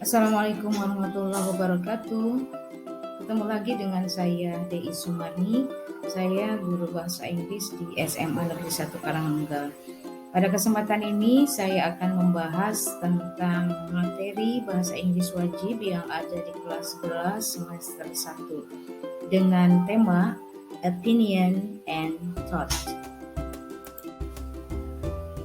Assalamualaikum warahmatullahi wabarakatuh. Ketemu lagi dengan saya Dei Sumarni. Saya guru bahasa Inggris di SMA Negeri 1 Karangangga. Pada kesempatan ini saya akan membahas tentang materi bahasa Inggris wajib yang ada di kelas 11 semester 1 dengan tema Opinion and Thought.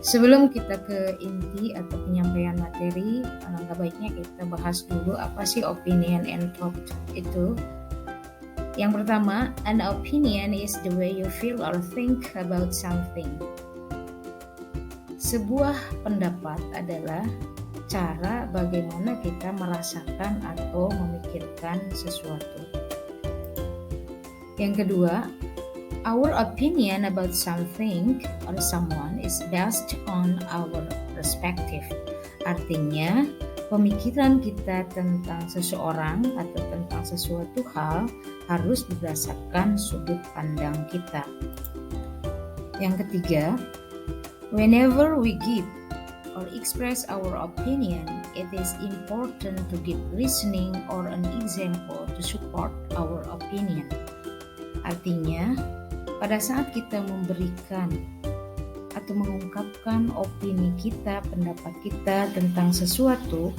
Sebelum kita ke inti atau penyampaian materi, alangkah baiknya kita bahas dulu apa sih opinion and thought itu. Yang pertama, an opinion is the way you feel or think about something. Sebuah pendapat adalah cara bagaimana kita merasakan atau memikirkan sesuatu. Yang kedua, our opinion about something or someone is based on our perspective. Artinya, pemikiran kita tentang seseorang atau tentang sesuatu hal harus berdasarkan sudut pandang kita. Yang ketiga, whenever we give or express our opinion, it is important to give reasoning or an example to support our opinion. Artinya, pada saat kita memberikan atau mengungkapkan opini kita, pendapat kita tentang sesuatu,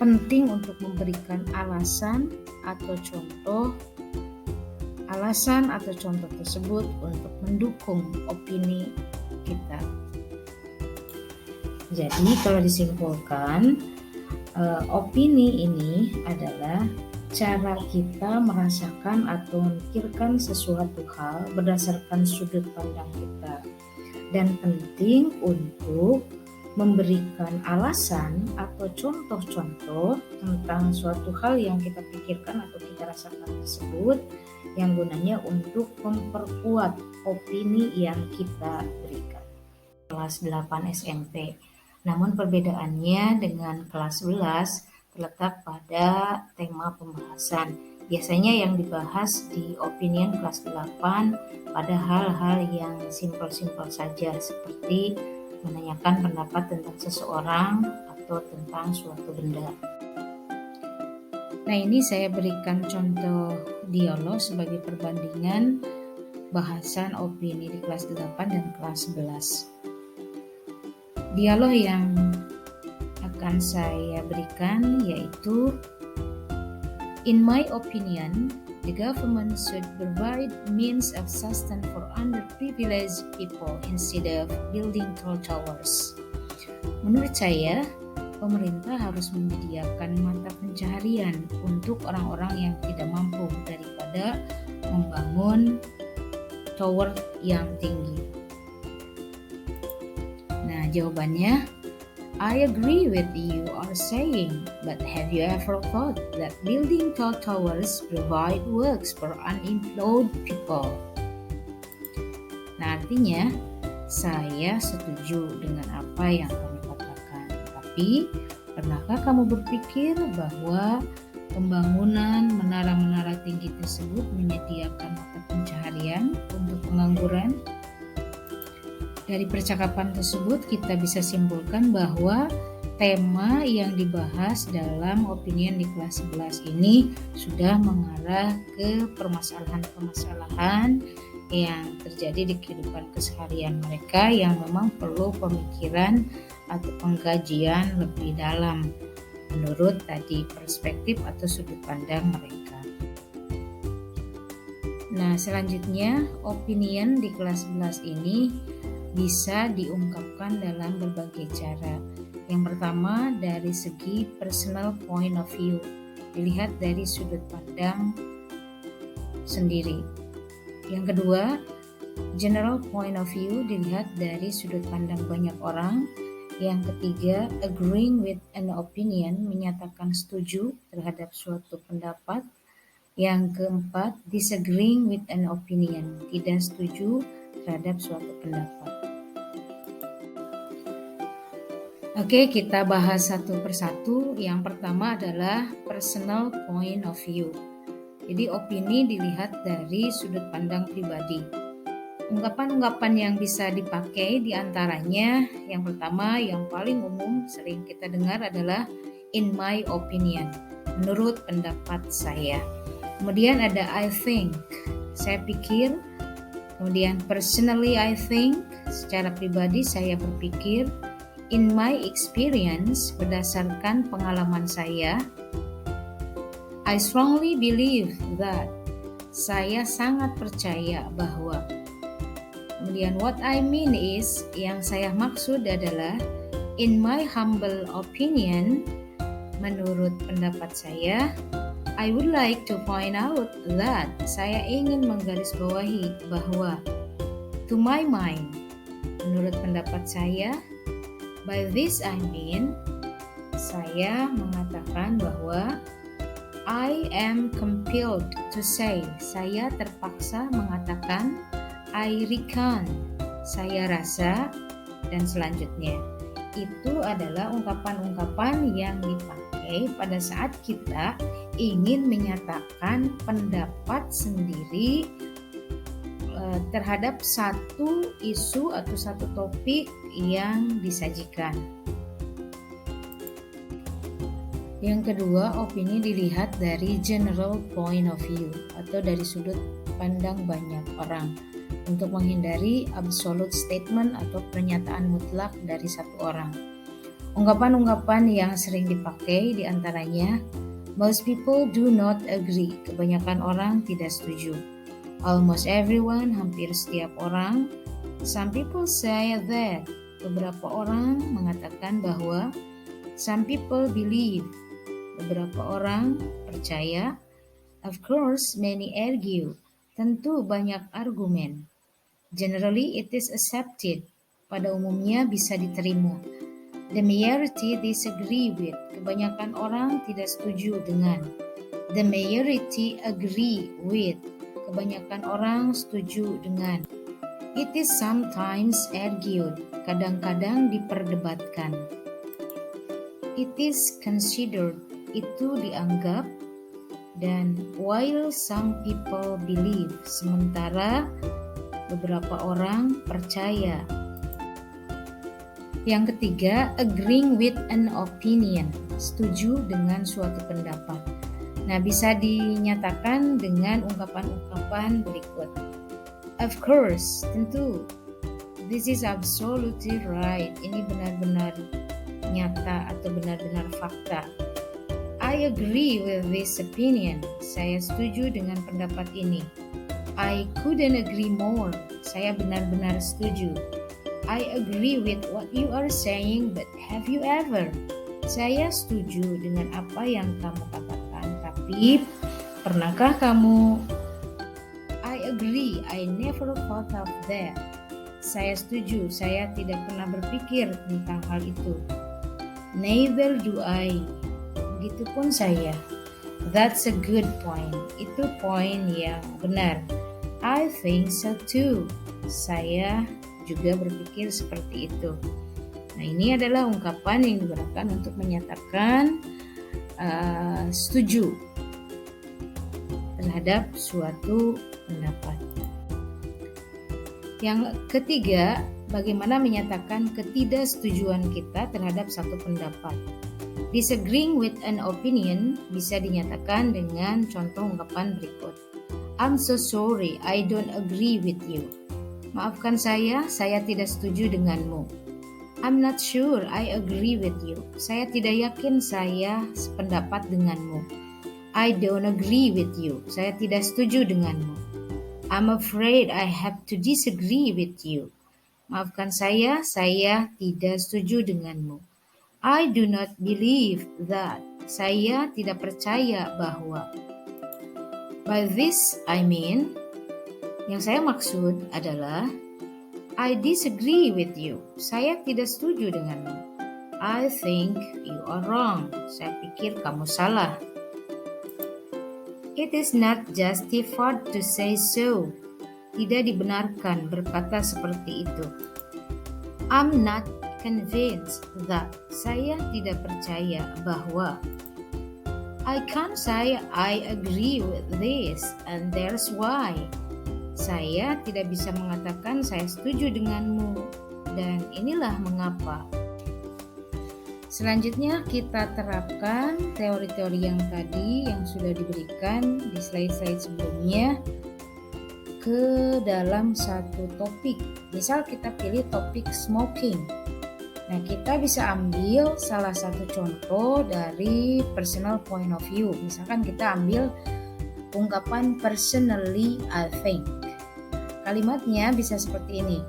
penting untuk memberikan alasan atau contoh tersebut untuk mendukung opini kita. Jadi kalau disimpulkan, opini ini adalah cara kita merasakan atau memikirkan sesuatu hal berdasarkan sudut pandang kita, dan penting untuk memberikan alasan atau contoh-contoh tentang suatu hal yang kita pikirkan atau kita rasakan tersebut, yang gunanya untuk memperkuat opini yang kita berikan. Kelas 8 SMP. Namun perbedaannya dengan kelas 11 terletak pada tema pembahasan. Biasanya yang dibahas di opinion kelas 8 pada hal-hal yang simpel-simpel saja, seperti menanyakan pendapat tentang seseorang atau tentang suatu benda. Nah, ini saya berikan contoh dialog sebagai perbandingan bahasan opini di kelas 8 dan kelas 11. Dialog yang akan saya berikan yaitu, in my opinion, the government should provide means of sustenance for underprivileged people instead of building tall towers. Menurut saya, pemerintah harus menyediakan mata pencaharian untuk orang-orang yang tidak mampu daripada membangun tower yang tinggi. Nah, jawabannya, I agree with you are saying, but have you ever thought that building tall towers provide works for unemployed people? Nah, artinya saya setuju dengan apa yang kamu katakan. Tapi, pernahkah kamu berpikir bahwa pembangunan menara-menara tinggi tersebut menyediakan mata pencaharian untuk pengangguran? Dari percakapan tersebut kita bisa simpulkan bahwa tema yang dibahas dalam opinion di kelas 11 ini sudah mengarah ke permasalahan-permasalahan yang terjadi di kehidupan keseharian mereka yang memang perlu pemikiran atau pengkajian lebih dalam menurut tadi perspektif atau sudut pandang mereka. Nah, selanjutnya opinion di kelas 11 ini bisa diungkapkan dalam berbagai cara. Yang pertama, dari segi personal point of view, dilihat dari sudut pandang sendiri. Yang kedua, general point of view, dilihat dari sudut pandang banyak orang. Yang ketiga, agreeing with an opinion, menyatakan setuju terhadap suatu pendapat. Yang keempat, disagreeing with an opinion, tidak setuju terhadap suatu pendapat. Oke, kita bahas satu persatu. Yang pertama adalah personal point of view. Jadi opini dilihat dari sudut pandang pribadi. Ungkapan-ungkapan yang bisa dipakai diantaranya, yang pertama yang paling umum sering kita dengar adalah in my opinion, menurut pendapat saya. Kemudian ada I think, saya pikir. Kemudian personally I think, secara pribadi saya berpikir. In my experience, berdasarkan pengalaman saya. I strongly believe that, saya sangat percaya bahwa. Kemudian what I mean is, yang saya maksud adalah in my humble opinion, menurut pendapat saya. I would like to point out that, saya ingin menggarisbawahi bahwa. To my mind, menurut pendapat saya. By this I mean, saya mengatakan bahwa I am compelled to say, saya terpaksa mengatakan. I reckon, saya rasa, dan selanjutnya. Itu adalah ungkapan-ungkapan yang dipakai pada saat kita ingin menyatakan pendapat sendiri terhadap satu isu atau satu topik yang disajikan. Yang kedua, opini dilihat dari general point of view atau dari sudut pandang banyak orang untuk menghindari absolute statement atau pernyataan mutlak dari satu orang. Ungkapan-ungkapan yang sering dipakai diantaranya, most people do not agree, kebanyakan orang tidak setuju. Almost everyone, hampir setiap orang. Some people say that, beberapa orang mengatakan bahwa. Some people believe, beberapa orang percaya. Of course, many argue, tentu banyak argumen. Generally, it is accepted, pada umumnya bisa diterima. The majority disagree with, kebanyakan orang tidak setuju dengan. The majority agree with, kebanyakan orang setuju dengan. It is sometimes argued, kadang-kadang diperdebatkan. It is considered, itu dianggap. Dan while some people believe, sementara beberapa orang percaya. Yang ketiga, agreeing with an opinion, setuju dengan suatu pendapat. Nah, bisa dinyatakan dengan ungkapan-ungkapan berikut. Of course, tentu. This is absolutely right. Ini benar-benar nyata atau benar-benar fakta. I agree with this opinion. Saya setuju dengan pendapat ini. I couldn't agree more. Saya benar-benar setuju. I agree with what you are saying, but have you ever? Saya setuju dengan apa yang kamu katakan, tapi pernahkah kamu? I agree, I never thought of that. Saya setuju, saya tidak pernah berpikir tentang hal itu. Neither do I. Begitupun saya. That's a good point. Itu poin yang benar. I think so too. Saya juga berpikir seperti itu. Nah, ini adalah ungkapan yang digunakan untuk menyatakan setuju terhadap suatu pendapat. Yang ketiga, bagaimana menyatakan ketidaksetujuan kita terhadap satu pendapat. Disagreeing with an opinion bisa dinyatakan dengan contoh ungkapan berikut. I'm so sorry, I don't agree with you. Maafkan saya tidak setuju denganmu. I'm not sure I agree with you. Saya tidak yakin saya sependapat denganmu. I don't agree with you. Saya tidak setuju denganmu. I'm afraid I have to disagree with you. Maafkan saya tidak setuju denganmu. I do not believe that. Saya tidak percaya bahwa. By this I mean, yang saya maksud adalah I disagree with you. Saya tidak setuju denganmu. I think you are wrong. Saya pikir kamu salah. It is not justified to say so. Tidak dibenarkan berkata seperti itu. I'm not convinced that. Saya tidak percaya bahwa. I can't say I agree with this and there's why. Saya tidak bisa mengatakan saya setuju denganmu dan inilah mengapa. Selanjutnya kita terapkan teori-teori yang tadi yang sudah diberikan di slide-slide sebelumnya ke dalam satu topik. Misal kita pilih topik smoking. Nah, kita bisa ambil salah satu contoh dari personal point of view. Misalkan kita ambil ungkapan personally I think. Kalimatnya bisa seperti ini.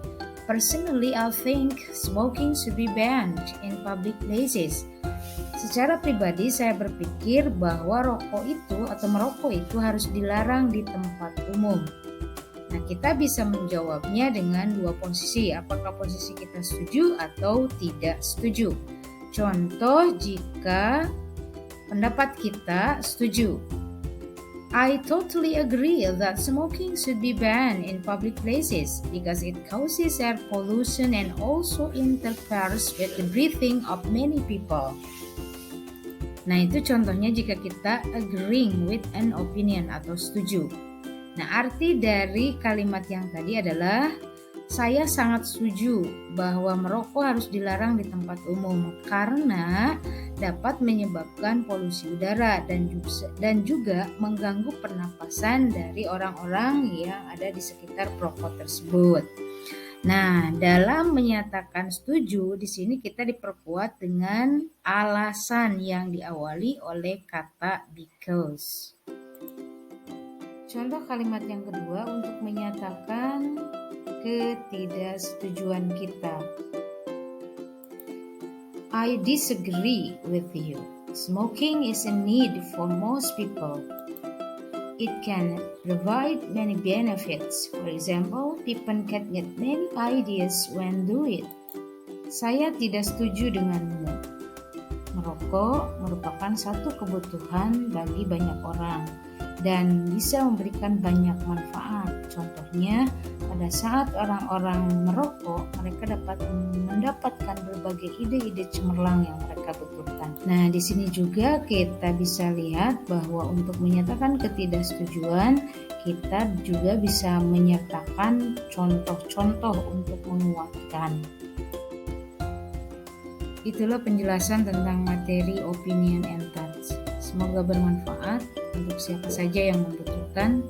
Personally, I think smoking should be banned in public places. Secara pribadi, saya berpikir bahwa rokok itu atau merokok itu harus dilarang di tempat umum. Nah, kita bisa menjawabnya dengan dua posisi. Apakah posisi kita setuju atau tidak setuju? Contoh jika pendapat kita setuju. I totally agree that smoking should be banned in public places because it causes air pollution and also interferes with the breathing of many people. Nah, itu contohnya jika kita agreeing with an opinion atau setuju. Nah, arti dari kalimat yang tadi adalah saya sangat setuju bahwa merokok harus dilarang di tempat umum karena dapat menyebabkan polusi udara dan juga mengganggu pernapasan dari orang-orang yang ada di sekitar perokok tersebut. Nah, dalam menyatakan setuju di sini kita diperkuat dengan alasan yang diawali oleh kata because. Contoh kalimat yang kedua untuk menyatakan ketidaksetujuan kita. I disagree with you. Smoking is a need for most people. It can provide many benefits. For example, people can get many ideas when do it. Saya tidak setuju denganmu. Merokok merupakan satu kebutuhan bagi banyak orang dan bisa memberikan banyak manfaat. Contohnya, pada saat orang-orang merokok, mereka dapat mendapatkan berbagai ide-ide cemerlang yang mereka butuhkan. Nah, di sini juga kita bisa lihat bahwa untuk menyatakan ketidaksetujuan, kita juga bisa menyertakan contoh-contoh untuk menguatkan. Itulah penjelasan tentang materi opinion and thoughts. Semoga bermanfaat untuk siapa saja yang membutuhkan,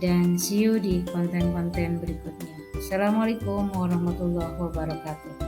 dan see you di konten-konten berikutnya. Assalamualaikum warahmatullahi wabarakatuh.